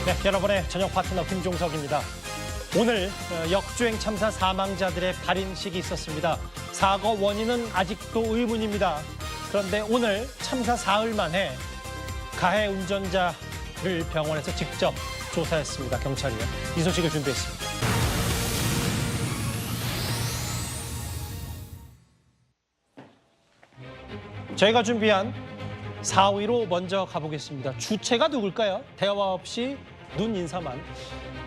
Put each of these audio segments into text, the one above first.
네, 여러분의 저녁 파트너 김종석입니다. 오늘 역주행 참사 사망자들의 발인식이 있었습니다. 사고 원인은 아직도 의문입니다. 그런데 오늘 참사 사흘 만에 가해 운전자를 병원에서 직접 조사했습니다. 경찰이요. 이 소식을 준비했습니다. 저희가 준비한 4위로 먼저 가보겠습니다. 주체가 누굴까요? 대화 없이 눈 인사만.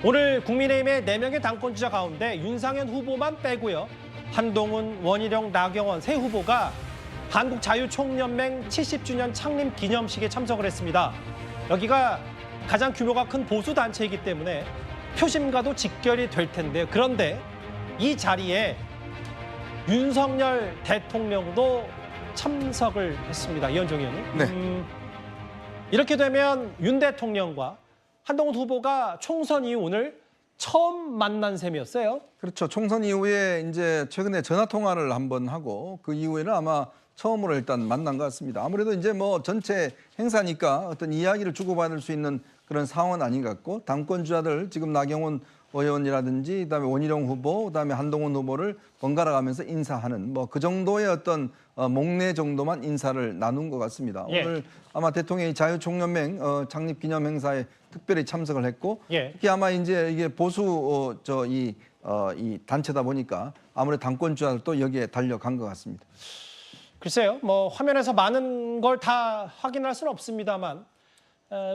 오늘 국민의힘의 4명의 당권주자 가운데 윤상현 후보만 빼고요. 한동훈, 원희룡, 나경원 세 후보가 한국자유총연맹 70주년 창립 기념식에 참석을 했습니다. 여기가 가장 규모가 큰 보수단체이기 때문에 표심과도 직결이 될 텐데요. 그런데 이 자리에 윤석열 대통령도 참석을 했습니다. 이현정 의원님. 네. 이렇게 되면 윤 대통령과 한동훈 후보가 총선 이후 오늘 처음 만난 셈이었어요. 그렇죠. 총선 이후에 이제 최근에 전화 통화를 한번 하고 그 이후에는 아마 처음으로 일단 만난 것 같습니다. 아무래도 이제 뭐 전체 행사니까 어떤 이야기를 주고받을 수 있는 그런 상황은 아닌 것 같고 당권주자들 지금 나경원 의원이라든지 그다음에 원희룡 후보 그다음에 한동훈 후보를 번갈아 가면서 인사하는 뭐 그 정도의 어떤 목례 정도만 인사를 나눈 것 같습니다. 예. 오늘 아마 대통령이 자유총연맹 창립 기념 행사에 특별히 참석을 했고 예. 특히 아마 이제 이게 보수 이 단체다 보니까 아무래도 당권주자들도 여기에 달려간 것 같습니다. 글쎄요, 뭐 화면에서 많은 걸 다 확인할 수는 없습니다만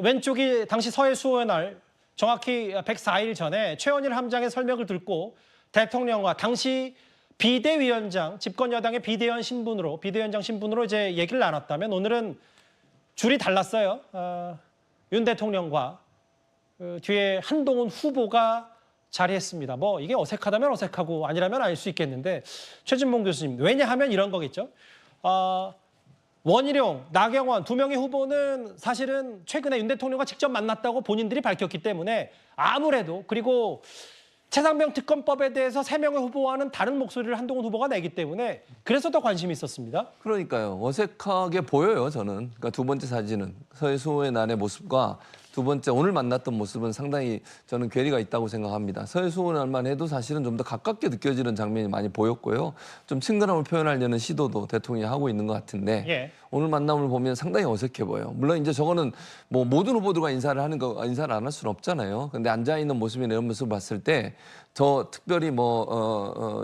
왼쪽이 당시 서해 수호의 날 정확히 104일 전에 최원일 함장의 설명을 듣고 대통령과 당시 비대위원장, 집권 여당의 비대위원장 신분으로 이제 얘기를 나눴다면 오늘은 줄이 달랐어요. 윤 대통령과 뒤에 한동훈 후보가 자리했습니다. 뭐 이게 어색하다면 어색하고 아니라면 아닐 수 있겠는데 최진봉 교수님, 왜냐하면 이런 거겠죠. 원희룡, 나경원 두 명의 후보는 사실은 최근에 윤 대통령과 직접 만났다고 본인들이 밝혔기 때문에 아무래도 그리고 최상병 특검법에 대해서 3명의 후보와는 다른 목소리를 한동훈 후보가 내기 때문에 그래서 더 관심이 있었습니다. 그러니까요. 어색하게 보여요, 저는. 그러니까 두 번째 사진은 서해 수호의 날의 모습과 두 번째 오늘 만났던 모습은 상당히 저는 괴리가 있다고 생각합니다. 서해 수호의 날만 해도 사실은 좀 더 가깝게 느껴지는 장면이 많이 보였고요. 좀 친근함을 표현하려는 시도도 대통령이 하고 있는 것 같은데 예. 오늘 만남을 보면 상당히 어색해 보여요. 물론 이제 저거는 뭐 모든 후보들과 인사를 안 할 수는 없잖아요. 근데 앉아 있는 모습이나 이런 모습을 봤을 때 더 특별히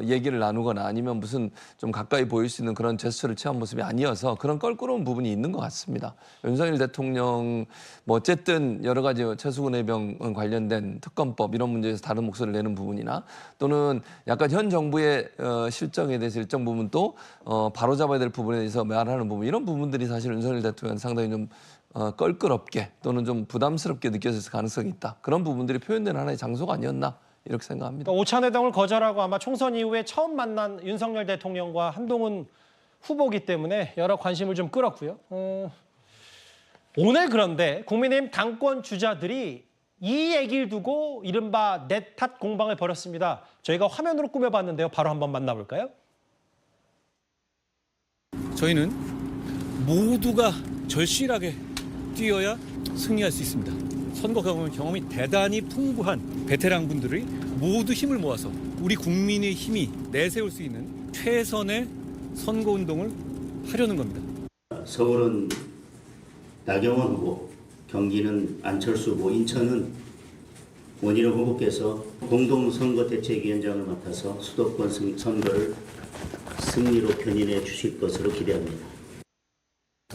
얘기를 나누거나 아니면 무슨 좀 가까이 보일 수 있는 그런 제스처를 취한 모습이 아니어서 그런 껄끄러운 부분이 있는 것 같습니다. 윤석열 대통령 뭐 어쨌든 여러 가지 최수근 해병 관련된 특검법 이런 문제에서 다른 목소리를 내는 부분이나 또는 약간 현 정부의 실정에 대해서 일정 부분 또 바로잡아야 될 부분에 대해서 말하는 부분 이런 부분들이 사실 윤석열 대통령 상당히 좀 껄끄럽게 또는 좀 부담스럽게 느껴질 가능성이 있다. 그런 부분들이 표현된 하나의 장소가 아니었나 이렇게 생각합니다. 그러니까 오찬회동을 거절하고 아마 총선 이후에 처음 만난 윤석열 대통령과 한동훈 후보기 때문에 여러 관심을 좀 끌었고요. 오늘 그런데 국민의힘 당권 주자들이 이 얘기를 두고 이른바 내 탓 공방을 벌였습니다. 저희가 화면으로 꾸며봤는데요. 바로 한번 만나볼까요? 저희는 모두가 절실하게 뛰어야 승리할 수 있습니다. 선거 경험이 대단히 풍부한 베테랑 분들이 모두 힘을 모아서 우리 국민의 힘이 내세울 수 있는 최선의 선거운동을 하려는 겁니다. 서울은 나경원 후보, 경기는 안철수 후보, 인천은 원희룡 후보께서 공동선거대책위원장을 맡아서 수도권 선거를 승리로 견인해 주실 것으로 기대합니다.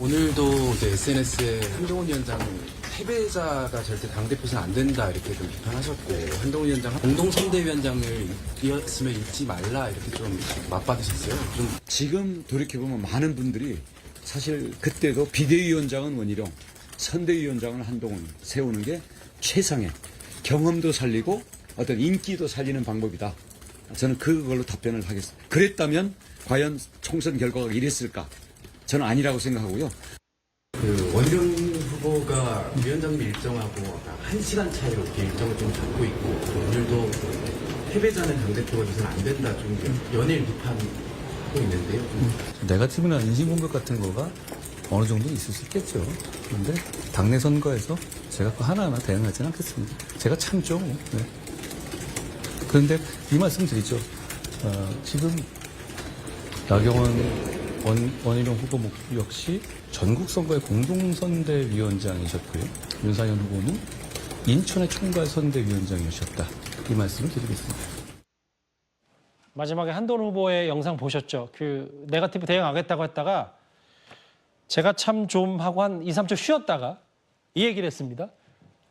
오늘도 SNS에 한동훈 위원장 패배자가 절대 당대표는 안 된다 이렇게 좀 비판하셨고 한동훈 위원장 공동선대위원장을 이었으면 잊지 말라 이렇게 좀 맞받으셨어요. 좀 지금 돌이켜보면 많은 분들이 사실 그때도 비대위원장은 원희룡, 선대위원장은 한동훈 세우는 게 최상의 경험도 살리고 어떤 인기도 살리는 방법이다. 저는 그걸로 답변을 하겠습니다. 그랬다면 과연 총선 결과가 이랬을까? 저는 아니라고 생각하고요. 원희룡 후보가 위원장님 일정하고 1시간 차이로 이렇게 일정을 좀 잡고 있고 오늘도 패배자는 당대표가 돼서는 안 된다 좀 연일 비판하고 있는데요. 네거티브나 인신공격 같은 거가 어느 정도는 있을 수 있겠죠. 그런데 당내 선거에서 제가 그 하나하나 대응하지는 않겠습니다. 제가 참죠. 네. 그런데 이 말씀 드리죠. 지금 나경원 원희룡 후보 역시 전국선거의 공동선대위원장이셨고요. 윤상현 후보는 인천의 총괄선대위원장이셨다. 이 말씀을 드리겠습니다. 마지막에 한동훈 후보의 영상 보셨죠? 그 네거티브 대응하겠다고 했다가 제가 참 좀 하고 한 2, 3초 쉬었다가 이 얘기를 했습니다.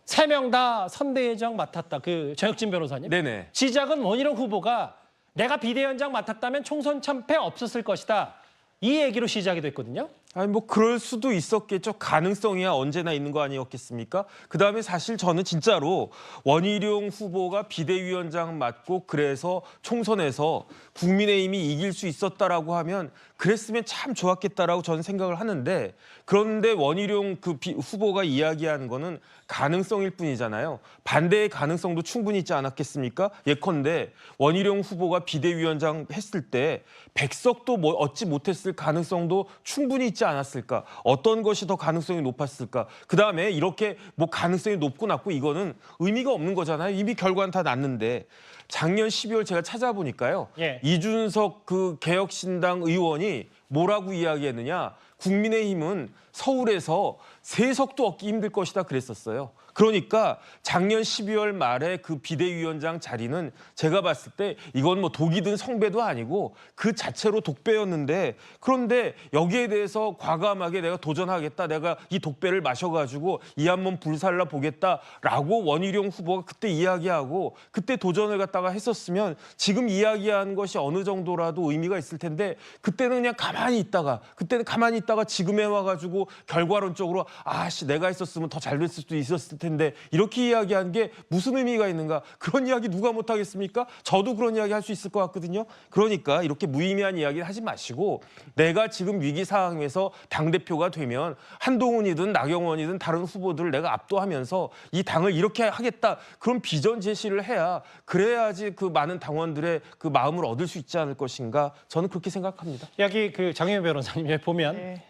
3명 다 선대위원장 맡았다. 그 정혁진 변호사님. 네네. 시작은 원희룡 후보가 내가 비대위원장 맡았다면 총선 참패 없었을 것이다. 이 얘기로 시작이 됐거든요. 아니 뭐 그럴 수도 있었겠죠. 가능성이야 언제나 있는 거 아니었겠습니까? 그다음에 사실 저는 진짜로 원희룡 후보가 비대위원장 맡고 그래서 총선에서 국민의힘이 이길 수 있었다라고 하면 그랬으면 참 좋았겠다라고 저는 생각을 하는데, 그런데 원희룡 후보가 이야기하는 거는 가능성일 뿐이잖아요. 반대의 가능성도 충분히 있지 않았겠습니까? 예컨대 원희룡 후보가 비대위원장 했을 때 100석도 얻지 못했을 가능성도 충분히 있지 않았을까? 어떤 것이 더 가능성이 높았을까? 그다음에 이렇게 뭐 가능성이 높고 낮고 이거는 의미가 없는 거잖아요. 이미 결과는 다 났는데, 작년 12월 제가 찾아보니까요. 예. 이준석 그 개혁신당 의원이 뭐라고 이야기했느냐? 국민의힘은 서울에서 3석도 얻기 힘들 것이다 그랬었어요. 그러니까 작년 12월 말에 그 비대위원장 자리는 제가 봤을 때 이건 뭐 독이 든 성배도 아니고 그 자체로 독배였는데, 그런데 여기에 대해서 과감하게 내가 도전하겠다, 내가 이 독배를 마셔가지고 이 한번 불살라 보겠다라고 원희룡 후보가 그때 이야기하고 그때 도전을 갖다가 했었으면 지금 이야기한 것이 어느 정도라도 의미가 있을 텐데, 그때는 그냥 가만히 있다가 지금에 와가지고 결과론적으로 아씨 내가 있었으면 더 잘 됐을 수도 있었을 텐데 이렇게 이야기한 게 무슨 의미가 있는가? 그런 이야기 누가 못하겠습니까? 저도 그런 이야기 할 수 있을 것 같거든요. 그러니까 이렇게 무의미한 이야기를 하지 마시고, 내가 지금 위기 상황에서 당대표가 되면 한동훈이든 나경원이든 다른 후보들을 내가 압도하면서 이 당을 이렇게 하겠다, 그런 비전 제시를 해야, 그래야지 그 많은 당원들의 그 마음을 얻을 수 있지 않을 것인가, 저는 그렇게 생각합니다. 여기 그 장혜민 변호사님 여기 보면 네.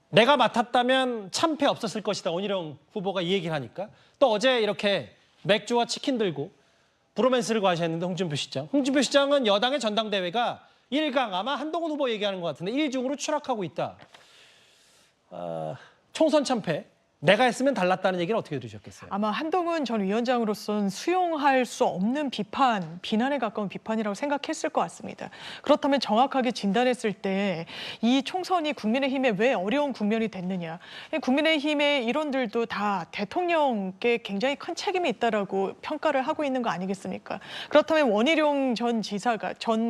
내가 맡았다면 참패 없었을 것이다. 원희룡 후보가 이 얘기를 하니까 또 어제 이렇게 맥주와 치킨 들고 브로맨스를 과시했는데 홍준표 시장은 여당의 전당대회가 1강 아마 한동훈 후보 얘기하는 것 같은데 1중으로 추락하고 있다. 총선 참패 내가 했으면 달랐다는 얘기를 어떻게 들으셨겠어요? 아마 한동훈 전 위원장으로서는 수용할 수 없는 비난에 가까운 비판이라고 생각했을 것 같습니다. 그렇다면 정확하게 진단했을 때 이 총선이 국민의힘에 왜 어려운 국면이 됐느냐. 국민의힘의 일원들도 다 대통령께 굉장히 큰 책임이 있다라고 평가를 하고 있는 거 아니겠습니까? 그렇다면 원희룡 전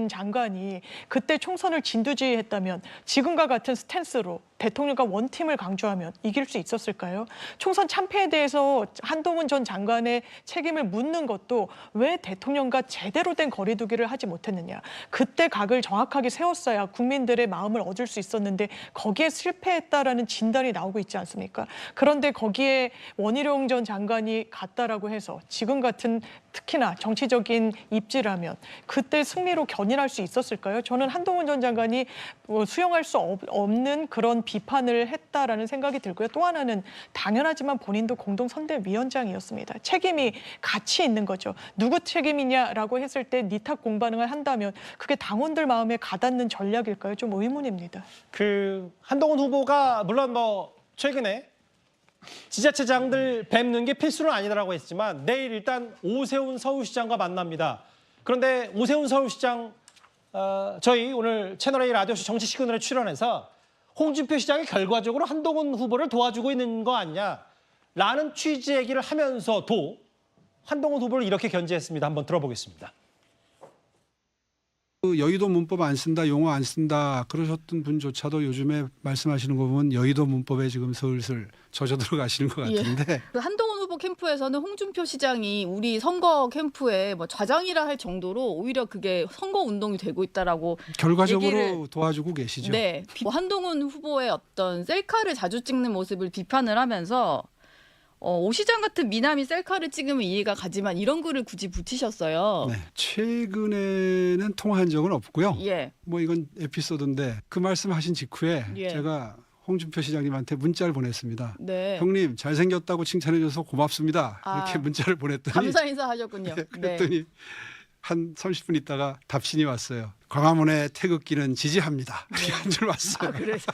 장관이 그때 총선을 진두지휘했다면 지금과 같은 스탠스로 대통령과 원팀을 강조하면 이길 수 있었을까요? 총선 참패에 대해서 한동훈 전 장관의 책임을 묻는 것도 왜 대통령과 제대로 된 거리두기를 하지 못했느냐. 그때 각을 정확하게 세웠어야 국민들의 마음을 얻을 수 있었는데 거기에 실패했다라는 진단이 나오고 있지 않습니까? 그런데 거기에 원희룡 전 장관이 갔다라고 해서 지금 같은 특히나 정치적인 입지라면 그때 승리로 견인할 수 있었을까요? 저는 한동훈 전 장관이 수용할 수 없는 그런 비판을 했다라는 생각이 들고요. 또 하나는 당연하지만 본인도 공동선대위원장이었습니다. 책임이 같이 있는 거죠. 누구 책임이냐라고 했을 때 니탁 공반응을 한다면 그게 당원들 마음에 가닿는 전략일까요? 좀 의문입니다. 그 한동훈 후보가 물론 뭐 최근에 지자체장들 뵙는 게 필수는 아니라고 했지만 내일 일단 오세훈 서울시장과 만납니다. 그런데 오세훈 서울시장 저희 오늘 채널A 라디오쇼 정치 시그널에 출연해서 홍준표 시장이 결과적으로 한동훈 후보를 도와주고 있는 거 아니냐라는 취지 얘기를 하면서도 한동훈 후보를 이렇게 견제했습니다. 한번 들어보겠습니다. 여의도 문법 안 쓴다, 용어 안 쓴다 그러셨던 분조차도 요즘에 말씀하시는 거 보면 여의도 문법에 지금 슬슬 젖어 들어가시는 것 같은데. 그 한동훈 후보 캠프에서는 홍준표 시장이 우리 선거 캠프에 뭐 좌장이라 할 정도로 오히려 그게 선거 운동이 되고 있다라고 결과적으로 도와주고 계시죠. 네, 한동훈 후보의 어떤 셀카를 자주 찍는 모습을 비판을 하면서 오 시장 같은 미남이 셀카를 찍으면 이해가 가지만 이런 글을 굳이 붙이셨어요. 네, 최근에는 통화한 적은 없고요. 예. 뭐 이건 에피소드인데 그 말씀하신 직후에 예. 제가 홍준표 시장님한테 문자를 보냈습니다. 네. 형님 잘생겼다고 칭찬해줘서 고맙습니다. 아, 이렇게 문자를 보냈더니 감사 인사 하셨군요. 네. 그랬더니 한 30분 있다가 답신이 왔어요. 광화문의 태극기는 지지합니다. 이런 줄 왔어요.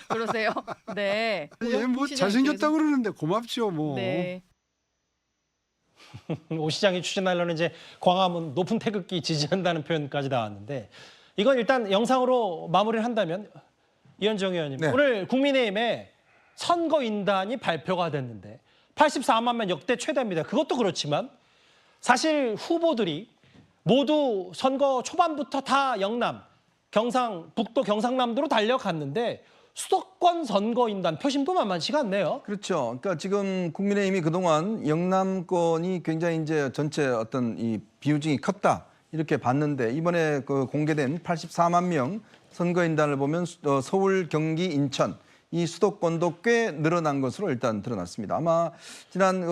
그러세요? 네. 얘 뭐 잘생겼다고 그러는데 고맙죠 뭐. 네. 오 시장이 추진하려는 이제 광화문 높은 태극기 지지한다는 표현까지 나왔는데 이건 일단 영상으로 마무리를 한다면 이현정 의원님 네. 오늘 국민의힘의 선거인단이 발표가 됐는데 84만 명 역대 최다입니다. 그것도 그렇지만 사실 후보들이 모두 선거 초반부터 다 영남, 경상북도 경상남도로 달려갔는데 수도권 선거인단 표심도 만만치가 않네요. 그렇죠. 그러니까 지금 국민의힘이 그동안 영남권이 굉장히 이제 전체 어떤 이 비중이 컸다 이렇게 봤는데 이번에 그 공개된 84만 명 선거인단을 보면 서울, 경기, 인천 이 수도권도 꽤 늘어난 것으로 일단 드러났습니다. 아마 지난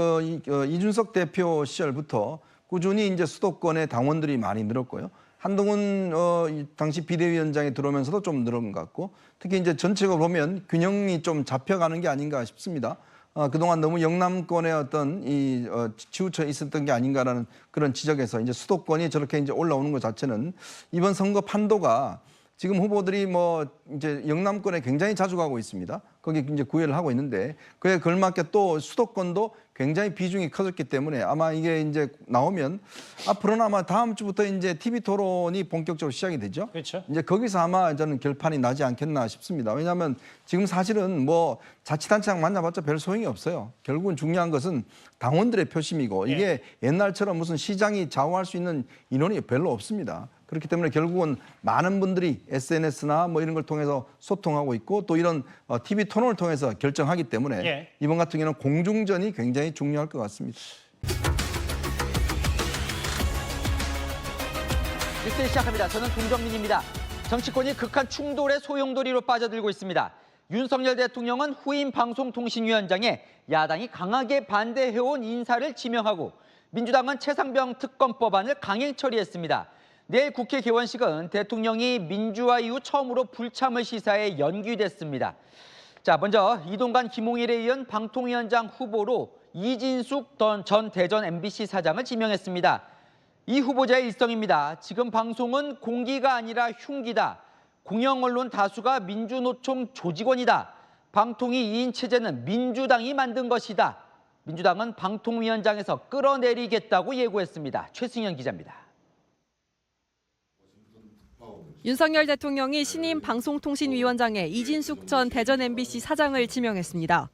이준석 대표 시절부터 꾸준히 이제 수도권에 당원들이 많이 늘었고요. 한동훈 당시 비대위원장이 들어오면서도 좀 늘은 것 같고 특히 이제 전체적으로 보면 균형이 좀 잡혀가는 게 아닌가 싶습니다. 그동안 너무 영남권의 어떤 치우쳐 있었던 게 아닌가라는 그런 지적에서 이제 수도권이 저렇게 이제 올라오는 것 자체는 이번 선거 판도가 지금 후보들이 뭐 이제 영남권에 굉장히 자주 가고 있습니다. 거기 이제 구애를 하고 있는데 그에 걸맞게 또 수도권도 굉장히 비중이 커졌기 때문에 아마 이게 이제 나오면 앞으로는 아마 다음 주부터 이제 TV 토론이 본격적으로 시작이 되죠. 그렇죠. 이제 거기서 아마 저는 결판이 나지 않겠나 싶습니다. 왜냐하면 지금 사실은 뭐 자치단체장 만나봤자 별 소용이 없어요. 결국은 중요한 것은 당원들의 표심이고 이게 옛날처럼 무슨 시장이 좌우할 수 있는 인원이 별로 없습니다. 그렇기 때문에 결국은 많은 분들이 SNS나 뭐 이런 걸 통해서 소통하고 있고 또 이런 TV 토론을 통해서 결정하기 때문에 이번 같은 경우는 공중전이 굉장히 중요할 것 같습니다. 뉴스 시작합니다. 저는 동정민입니다. 정치권이 극한 충돌의 소용돌이로 빠져들고 있습니다. 윤석열 대통령은 후임 방송통신위원장에 야당이 강하게 반대해온 인사를 지명하고 민주당은 최상병 특검법안을 강행 처리했습니다. 내일 국회 개원식은 대통령이 민주화 이후 처음으로 불참을 시사에 연기됐습니다. 자, 먼저 이동관, 김홍일에 이은 방통위원장 후보로 이진숙 전 대전 MBC 사장을 지명했습니다. 이 후보자의 일성입니다. 지금 방송은 공기가 아니라 흉기다. 공영언론 다수가 민주노총 조직원이다. 방통위 2인 체제는 민주당이 만든 것이다. 민주당은 방통위원장에서 끌어내리겠다고 예고했습니다. 최승현 기자입니다. 윤석열 대통령이 신임 방송통신위원장에 이진숙 전 대전 MBC 사장을 지명했습니다.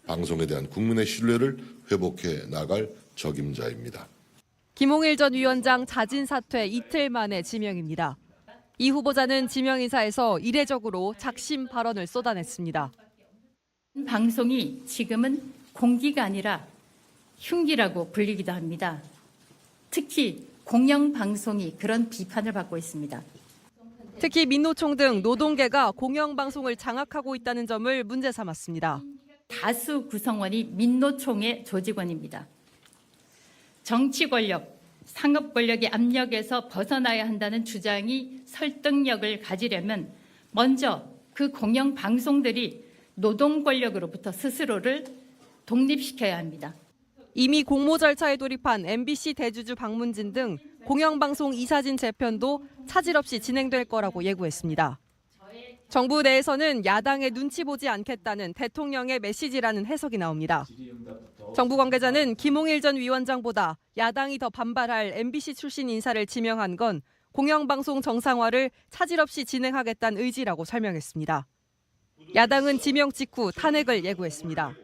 방송에 대한 국민의 신뢰를 회복해 나갈 적임자입니다. 김홍일 전 위원장 자진 사퇴 이틀 만에 지명입니다. 이 후보자는 지명 인사에서 이례적으로 작심 발언을 쏟아냈습니다. 방송이 지금은 공기가 아니라 흉기라고 불리기도 합니다. 특히 공영방송이 그런 비판을 받고 있습니다. 특히 민노총 등 노동계가 공영방송을 장악하고 있다는 점을 문제 삼았습니다. 다수 구성원이 민노총의 조직원입니다. 정치 권력, 상업 권력의 압력에서 벗어나야 한다는 주장이 설득력을 가지려면 먼저 그 공영방송들이 노동 권력으로부터 스스로를 독립시켜야 합니다. 이미 공모 절차에 돌입한 MBC 대주주 박문진 등 공영방송 이사진 재편도 차질 없이 진행될 거라고 예고했습니다. 정부 내에서는 야당의 눈치 보지 않겠다는 대통령의 메시지라는 해석이 나옵니다. 정부 관계자는 김홍일 전 위원장보다 야당이 더 반발할 MBC 출신 인사를 지명한 건 공영방송 정상화를 차질 없이 진행하겠다는 의지라고 설명했습니다. 야당은 지명 직후 탄핵을 예고했습니다.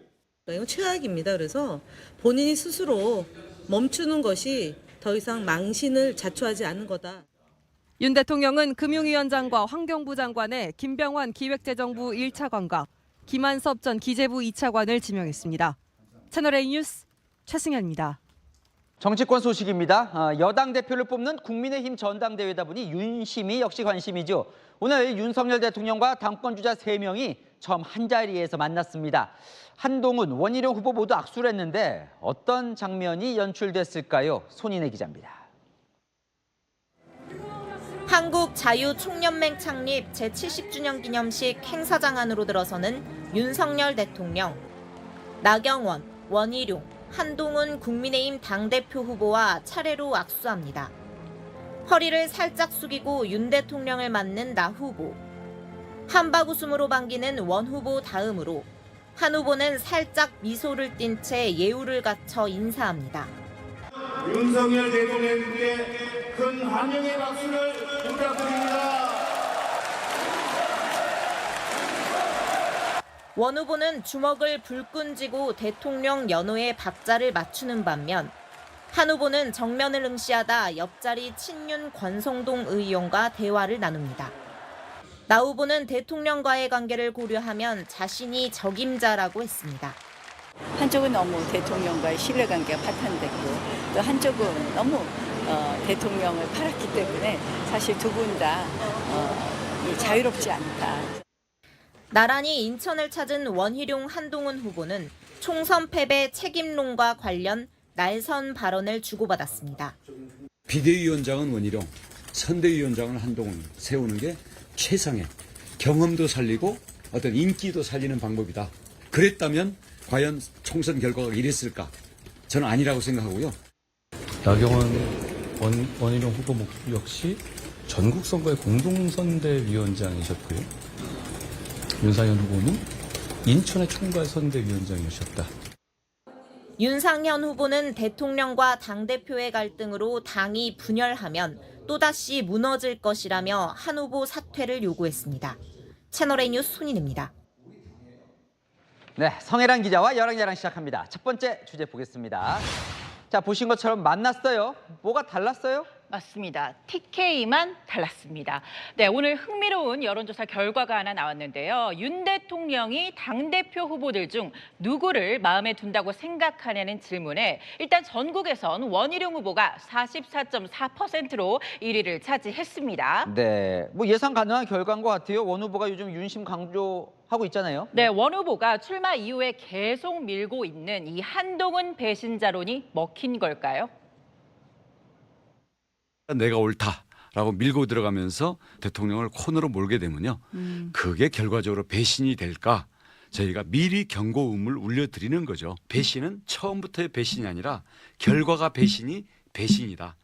이건 최악입니다. 그래서 본인이 스스로 멈추는 것이 더 이상 망신을 자초하지 않는 거다. 윤 대통령은 금융위원장과 환경부 장관에 김병환 기획재정부 1차관과 김한섭 전 기재부 2차관을 지명했습니다. 채널A 뉴스 최승현입니다. 정치권 소식입니다. 여당 대표를 뽑는 국민의힘 전당대회다 보니 윤심이 역시 관심이죠. 오늘 윤석열 대통령과 당권주자 3명이 처음 한자리에서 만났습니다. 한동훈, 원희룡 후보 모두 악수를 했는데 어떤 장면이 연출됐을까요? 손인혜 기자입니다. 한국자유총연맹 창립 제70주년 기념식 행사장 안으로 들어서는 윤석열 대통령, 나경원, 원희룡, 한동훈 국민의힘 당대표 후보와 차례로 악수합니다. 허리를 살짝 숙이고 윤 대통령을 맞는 나 후보, 한박 웃음으로 반기는 원 후보 다음으로 한 후보는 살짝 미소를 띤 채 예우를 갖춰 인사합니다. 윤석열 대통령께 큰 환영의 박수를 부탁드립니다. 원 후보는 주먹을 불끈 쥐고 대통령 연호에 박자를 맞추는 반면 한 후보는 정면을 응시하다 옆자리 친윤 권성동 의원과 대화를 나눕니다. 나 후보는 대통령과의 관계를 고려하면 자신이 적임자라고 했습니다. 한쪽은 너무 대통령과의 신뢰관계가 파탄됐고 또 한쪽은 너무 대통령을 팔았기 때문에 사실 두 분 다 자유롭지 않다. 나란히 인천을 찾은 원희룡 한동훈 후보는 총선 패배 책임론과 관련 날선 발언을 주고받았습니다. 비대위원장은 원희룡, 선대위원장은 한동훈 세우는 게 최상의 경험도 살리고 어떤 인기도 살리는 방법이다. 그랬다면 과연 총선 결과가 이랬을까? 저는 아니라고 생각하고요. 나경원 원희룡 후보 역시 전국 선거의 공동선대위원장이셨고요. 윤상현 후보는 인천의 총괄 선대위원장이셨다. 윤상현 후보는 대통령과 당대표의 갈등으로 당이 분열하면 또다시 무너질 것이라며 한 후보 사퇴를 요구했습니다. 채널A 뉴스 손인혜입니다. 네, 성혜란 기자와 여랑야랑 시작합니다. 첫 번째 주제 보겠습니다. 자, 보신 것처럼 만났어요. 뭐가 달랐어요? 맞습니다. TK만 달랐습니다. 네, 오늘 흥미로운 여론조사 결과가 하나 나왔는데요. 윤 대통령이 당대표 후보들 중 누구를 마음에 둔다고 생각하냐는 질문에 일단 전국에선 원희룡 후보가 44.4%로 1위를 차지했습니다. 네, 뭐 예상 가능한 결과인 것 같아요. 원 후보가 요즘 윤심 강조하고 있잖아요. 네, 원 후보가 출마 이후에 계속 밀고 있는 이 한동훈 배신자론이 먹힌 걸까요? 내가 옳다라고 밀고 들어가면서 대통령을 코너로 몰게 되면요. 그게 결과적으로 배신이 될까? 저희가 미리 경고음을 울려드리는 거죠. 배신은 처음부터의 배신이 아니라 결과가 배신이다.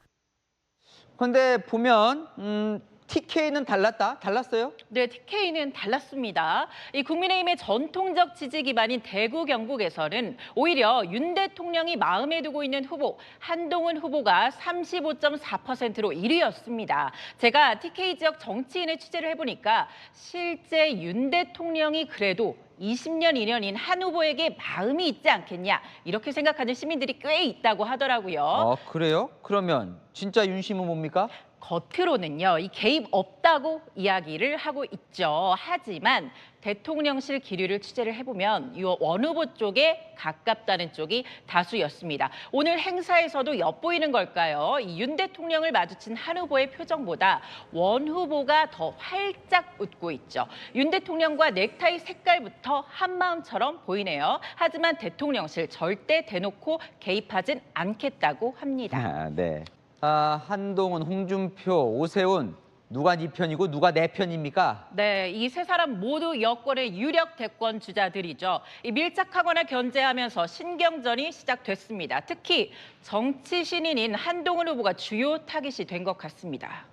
그런데 보면 TK는 달랐어요? 네, TK는 달랐습니다. 이 국민의힘의 전통적 지지 기반인 대구, 경북에서는 오히려 윤 대통령이 마음에 두고 있는 후보 한동훈 후보가 35.4%로 1위였습니다. 제가 TK 지역 정치인의 취재를 해보니까 실제 윤 대통령이 그래도 20년 인연인 한 후보에게 마음이 있지 않겠냐 이렇게 생각하는 시민들이 꽤 있다고 하더라고요. 그래요? 그러면 진짜 윤심은 뭡니까? 겉으로는요, 이 개입 없다고 이야기를 하고 있죠. 하지만 대통령실 기류를 취재를 해보면 이 원 후보 쪽에 가깝다는 쪽이 다수였습니다. 오늘 행사에서도 엿보이는 걸까요? 이 윤 대통령을 마주친 한 후보의 표정보다 원 후보가 더 활짝 웃고 있죠. 윤 대통령과 넥타이 색깔부터 한마음처럼 보이네요. 하지만 대통령실 절대 대놓고 개입하진 않겠다고 합니다. 네. 한동훈, 홍준표, 오세훈 누가 네 편이고 누가 내 편입니까? 네, 이 세 사람 모두 여권의 유력 대권 주자들이죠. 이 밀착하거나 견제하면서 신경전이 시작됐습니다. 특히 정치 신인인 한동훈 후보가 주요 타깃이 된 것 같습니다.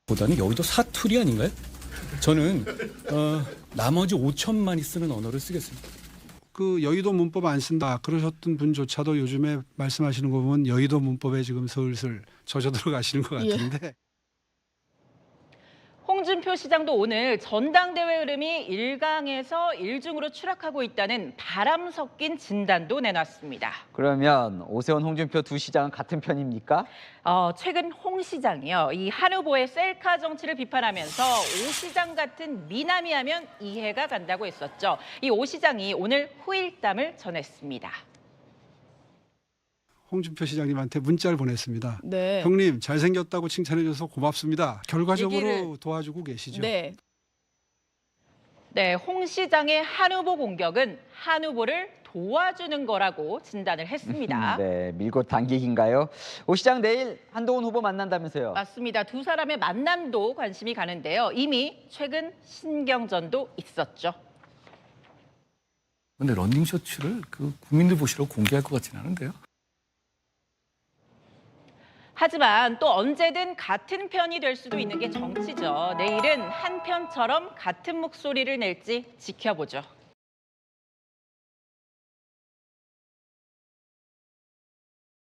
보다는 여의도 사투리 아닌가요? 저는 나머지 5천만이 쓰는 언어를 쓰겠습니다. 그 여의도 문법 안 쓴다 그러셨던 분조차도 요즘에 말씀하시는 거 보면 여의도 문법에 지금 슬슬 젖어 들어가시는 것 같은데. 홍준표 시장도 오늘 전당대회 흐름이 1강에서 1중으로 추락하고 있다는 바람 섞인 진단도 내놨습니다. 그러면 오세훈, 홍준표 두 시장은 같은 편입니까? 최근 홍 시장이요. 이 한 후보의 셀카 정치를 비판하면서 오 시장 같은 미남이하면 이해가 간다고 했었죠. 이 오 시장이 오늘 후일담을 전했습니다. 홍준표 시장님한테 문자를 보냈습니다. 네. 형님 잘생겼다고 칭찬해줘서 고맙습니다. 결과적으로 얘기를- 도와주고 계시죠. 네. 네, 홍 시장의 한 후보 공격은 한 후보를 도와주는 거라고 진단을 했습니다. 네, 밀고 당기기인가요? 오 시장 내일 한동훈 후보 만난다면서요? 맞습니다. 두 사람의 만남도 관심이 가는데요. 이미 최근 신경전도 있었죠. 근데 런닝 셔츠를 그 국민들 보시라고 공개할 것 같지는 않은데요. 하지만 또 언제든 같은 편이 될 수도 있는 게 정치죠. 내일은 한 편처럼 같은 목소리를 낼지 지켜보죠.